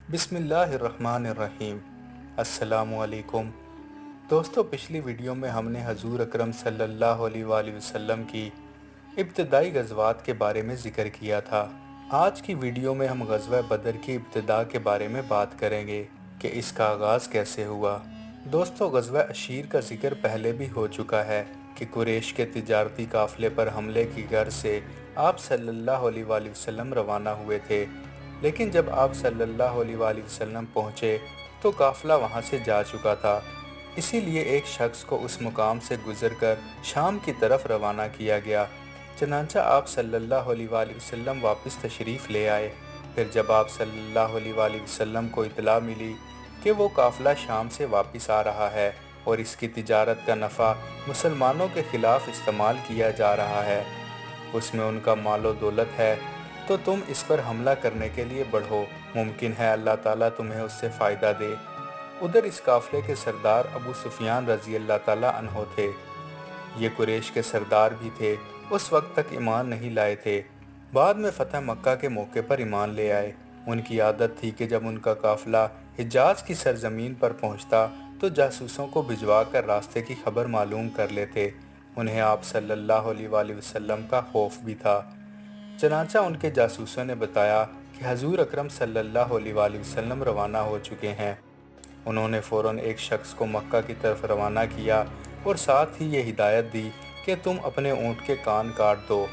بسم اللہ الرحمن الرحیم۔ السلام علیکم دوستو، پچھلی ویڈیو میں ہم نے حضور اکرم صلی اللہ علیہ وآلہ وسلم کی ابتدائی غزوات کے بارے میں ذکر کیا تھا۔ آج کی ویڈیو میں ہم غزوہ بدر کی ابتدا کے بارے میں بات کریں گے کہ اس کا آغاز کیسے ہوا۔ دوستو، غزوہ عشیر کا ذکر پہلے بھی ہو چکا ہے کہ قریش کے تجارتی قافلے پر حملے کی غرض سے آپ صلی اللہ علیہ وآلہ وسلم روانہ ہوئے تھے، لیکن جب آپ صلی اللہ علیہ وآلہ وسلم پہنچے تو قافلہ وہاں سے جا چکا تھا، اسی لیے ایک شخص کو اس مقام سے گزر کر شام کی طرف روانہ کیا گیا۔ چنانچہ آپ صلی اللہ علیہ وآلہ وسلم واپس تشریف لے آئے۔ پھر جب آپ صلی اللہ علیہ وآلہ وسلم کو اطلاع ملی کہ وہ قافلہ شام سے واپس آ رہا ہے اور اس کی تجارت کا نفع مسلمانوں کے خلاف استعمال کیا جا رہا ہے، اس میں ان کا مال و دولت ہے، تو تم اس پر حملہ کرنے کے لیے بڑھو، ممکن ہے اللہ تعالیٰ تمہیں اس سے فائدہ دے۔ ادھر اس قافلے کے سردار ابو سفیان رضی اللہ تعالیٰ عنہ تھے۔ یہ قریش کے سردار بھی تھے، اس وقت تک ایمان نہیں لائے تھے، بعد میں فتح مکہ کے موقع پر ایمان لے آئے۔ ان کی عادت تھی کہ جب ان کا قافلہ حجاز کی سرزمین پر پہنچتا تو جاسوسوں کو بھجوا کر راستے کی خبر معلوم کر لیتے۔ انہیں آپ صلی اللہ علیہ وآلہ وسلم کا خوف بھی تھا، چنانچہ ان کے جاسوسوں نے بتایا کہ حضور اکرم صلی اللہ علیہ وآلہ وسلم روانہ ہو چکے ہیں۔ انہوں نے فوراً ایک شخص کو مکہ کی طرف روانہ کیا اور ساتھ ہی یہ ہدایت دی کہ تم اپنے اونٹ کے کان کاٹ دو،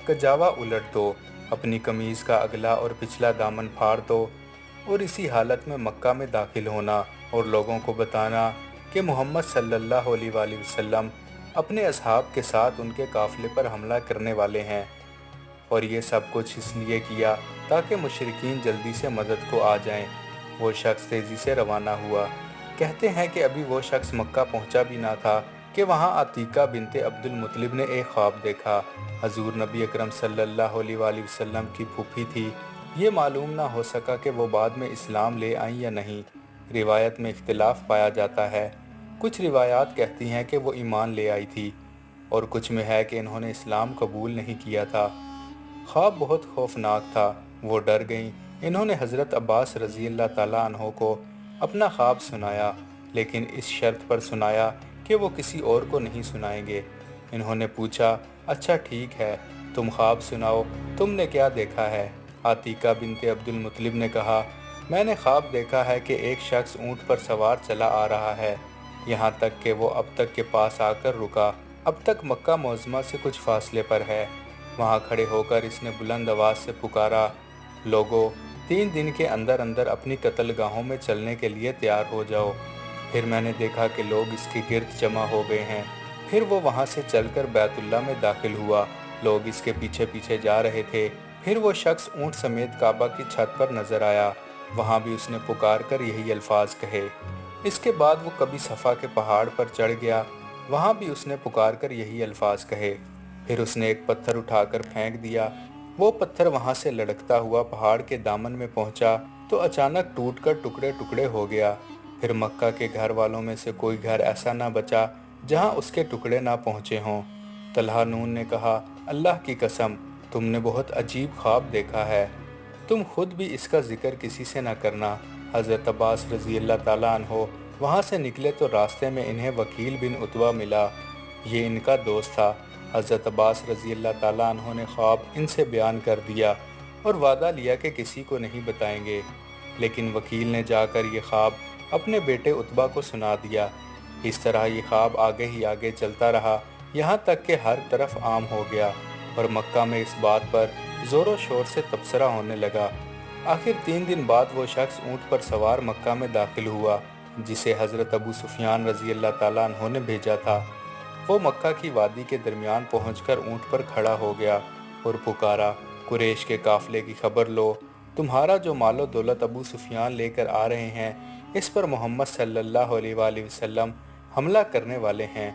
کجاوا الٹ دو، اپنی قمیض کا اگلا اور پچھلا دامن پھاڑ دو اور اسی حالت میں مکہ میں داخل ہونا اور لوگوں کو بتانا کہ محمد صلی اللہ علیہ وآلہ وسلم اپنے اصحاب کے ساتھ ان کے قافلے پر حملہ کرنے والے ہیں، اور یہ سب کچھ اس لیے کیا تاکہ مشرکین جلدی سے مدد کو آ جائیں۔ وہ شخص تیزی سے روانہ ہوا۔ کہتے ہیں کہ ابھی وہ شخص مکہ پہنچا بھی نہ تھا کہ وہاں عتیقہ بنت عبد المطلب نے ایک خواب دیکھا۔ حضور نبی اکرم صلی اللہ علیہ وآلہ وسلم کی پھوپھی تھی۔ یہ معلوم نہ ہو سکا کہ وہ بعد میں اسلام لے آئیں یا نہیں، روایت میں اختلاف پایا جاتا ہے۔ کچھ روایات کہتی ہیں کہ وہ ایمان لے آئی تھی، اور کچھ میں ہے کہ انہوں نے اسلام قبول نہیں کیا تھا۔ خواب بہت خوفناک تھا، وہ ڈر گئیں۔ انہوں نے حضرت عباس رضی اللہ تعالیٰ عنہ کو اپنا خواب سنایا، لیکن اس شرط پر سنایا کہ وہ کسی اور کو نہیں سنائیں گے۔ انہوں نے پوچھا، اچھا ٹھیک ہے، تم خواب سناؤ، تم نے کیا دیکھا ہے؟ عتیقہ بنت عبد المطلب نے کہا، میں نے خواب دیکھا ہے کہ ایک شخص اونٹ پر سوار چلا آ رہا ہے، یہاں تک کہ وہ اب تک کے پاس آ کر رکا۔ اب تک مکہ معظمہ سے کچھ فاصلے پر ہے۔ وہاں کھڑے ہو کر اس نے بلند آواز سے پکارا، لوگو، 3 دن کے اندر اندر اپنی قتل گاہوں میں چلنے کے لیے تیار ہو جاؤ۔ پھر میں نے دیکھا کہ لوگ اس کے گرد جمع ہو گئے ہیں۔ پھر وہ وہاں سے چل کر بیت اللہ میں داخل ہوا، لوگ اس کے پیچھے پیچھے جا رہے تھے۔ پھر وہ شخص اونٹ سمیت کعبہ کی چھت پر نظر آیا، وہاں بھی اس نے پکار کر یہی الفاظ کہے۔ اس کے بعد وہ کبھی صفا کے پہاڑ پر چڑھ گیا، وہاں بھی اس نے پکار کر یہی الفاظ کہے۔ پھر اس نے ایک پتھر اٹھا کر پھینک دیا، وہ پتھر وہاں سے لڑکتا ہوا پہاڑ کے دامن میں پہنچا تو اچانک ٹوٹ کر ٹکڑے ٹکڑے ہو گیا۔ پھر مکہ کے گھر والوں میں سے کوئی گھر ایسا نہ بچا جہاں اس کے ٹکڑے نہ پہنچے ہوں۔ طلحہ نون نے کہا، اللہ کی قسم، تم نے بہت عجیب خواب دیکھا ہے، تم خود بھی اس کا ذکر کسی سے نہ کرنا۔ حضرت عباس رضی اللہ تعالیٰ عنہ وہاں سے نکلے تو راستے میں انہیں وکیل بن عتبہ ملا، یہ ان کا دوست تھا۔ حضرت عباس رضی اللہ تعالیٰ عنہ نے خواب ان سے بیان کر دیا اور وعدہ لیا کہ کسی کو نہیں بتائیں گے، لیکن وکیل نے جا کر یہ خواب اپنے بیٹے عتبہ کو سنا دیا۔ اس طرح یہ خواب آگے ہی آگے چلتا رہا، یہاں تک کہ ہر طرف عام ہو گیا اور مکہ میں اس بات پر زور و شور سے تبصرہ ہونے لگا۔ آخر 3 دن بعد وہ شخص اونٹ پر سوار مکہ میں داخل ہوا جسے حضرت ابو سفیان رضی اللہ تعالیٰ عنہ نے بھیجا تھا۔ وہ مکہ کی وادی کے درمیان پہنچ کر اونٹ پر کھڑا ہو گیا اور پکارا، قریش کے قافلے کی خبر لو، تمہارا جو مال و دولت ابو سفیان لے کر آ رہے ہیں، اس پر محمد صلی اللہ علیہ وآلہ وسلم حملہ کرنے والے ہیں،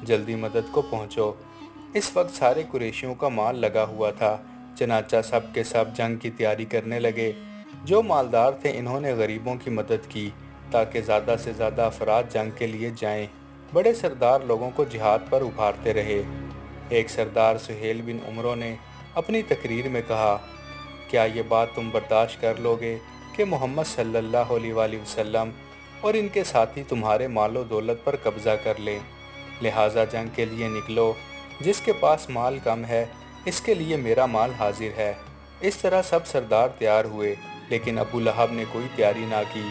جلدی مدد کو پہنچو۔ اس وقت سارے قریشیوں کا مال لگا ہوا تھا، چنانچہ سب کے سب جنگ کی تیاری کرنے لگے۔ جو مالدار تھے انہوں نے غریبوں کی مدد کی تاکہ زیادہ سے زیادہ افراد جنگ کے لیے جائیں۔ بڑے سردار لوگوں کو جہاد پر ابھارتے رہے۔ ایک سردار سہیل بن عمرو نے اپنی تقریر میں کہا، کیا یہ بات تم برداشت کر لوگے کہ محمد صلی اللہ علیہ وآلہ وسلم اور ان کے ساتھی تمہارے مال و دولت پر قبضہ کر لیں، لہٰذا جنگ کے لیے نکلو۔ جس کے پاس مال کم ہے اس کے لیے میرا مال حاضر ہے۔ اس طرح سب سردار تیار ہوئے، لیکن ابو لہب نے کوئی تیاری نہ کی۔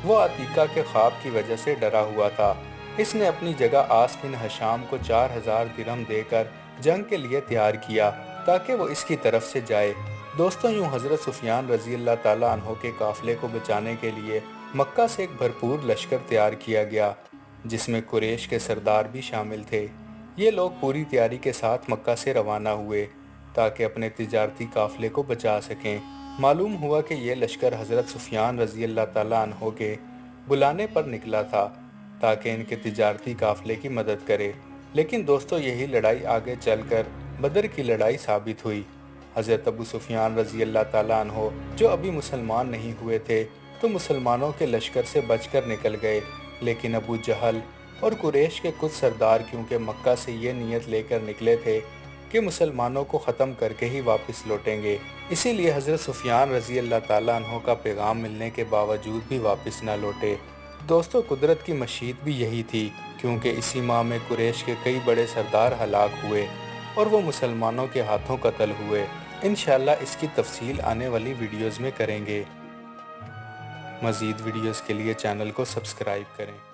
وہ عتیقہ کے خواب کی وجہ سے ڈرا ہوا تھا۔ اس نے اپنی جگہ عاص بن ہشام کو 4000 درہم دے کر جنگ کے لیے تیار کیا تاکہ وہ اس کی طرف سے جائے۔ دوستوں، یوں حضرت سفیان رضی اللہ تعالیٰ عنہ کے قافلے کو بچانے کے لیے مکہ سے ایک بھرپور لشکر تیار کیا گیا، جس میں قریش کے سردار بھی شامل تھے۔ یہ لوگ پوری تیاری کے ساتھ مکہ سے روانہ ہوئے تاکہ اپنے تجارتی قافلے کو بچا سکیں۔ معلوم ہوا کہ یہ لشکر حضرت سفیان رضی اللہ تعالیٰ عنہ کے بلانے پر نکلا تھا تاکہ ان کے تجارتی قافلے کی مدد کرے، لیکن دوستو یہی لڑائی آگے چل کر بدر کی لڑائی ثابت ہوئی۔ حضرت ابو سفیان رضی اللہ تعالیٰ عنہ جو ابھی مسلمان نہیں ہوئے تھے تو مسلمانوں کے لشکر سے بچ کر نکل گئے، لیکن ابو جہل اور قریش کے کچھ سردار کیونکہ مکہ سے یہ نیت لے کر نکلے تھے کہ مسلمانوں کو ختم کر کے ہی واپس لوٹیں گے، اسی لیے حضرت سفیان رضی اللہ تعالیٰ عنہ کا پیغام ملنے کے باوجود بھی واپس نہ لوٹے۔ دوستو، قدرت کی مشیت بھی یہی تھی، کیونکہ اسی ماہ میں قریش کے کئی بڑے سردار ہلاک ہوئے اور وہ مسلمانوں کے ہاتھوں قتل ہوئے۔ انشاءاللہ اس کی تفصیل آنے والی ویڈیوز میں کریں گے۔ مزید ویڈیوز کے لیے چینل کو سبسکرائب کریں۔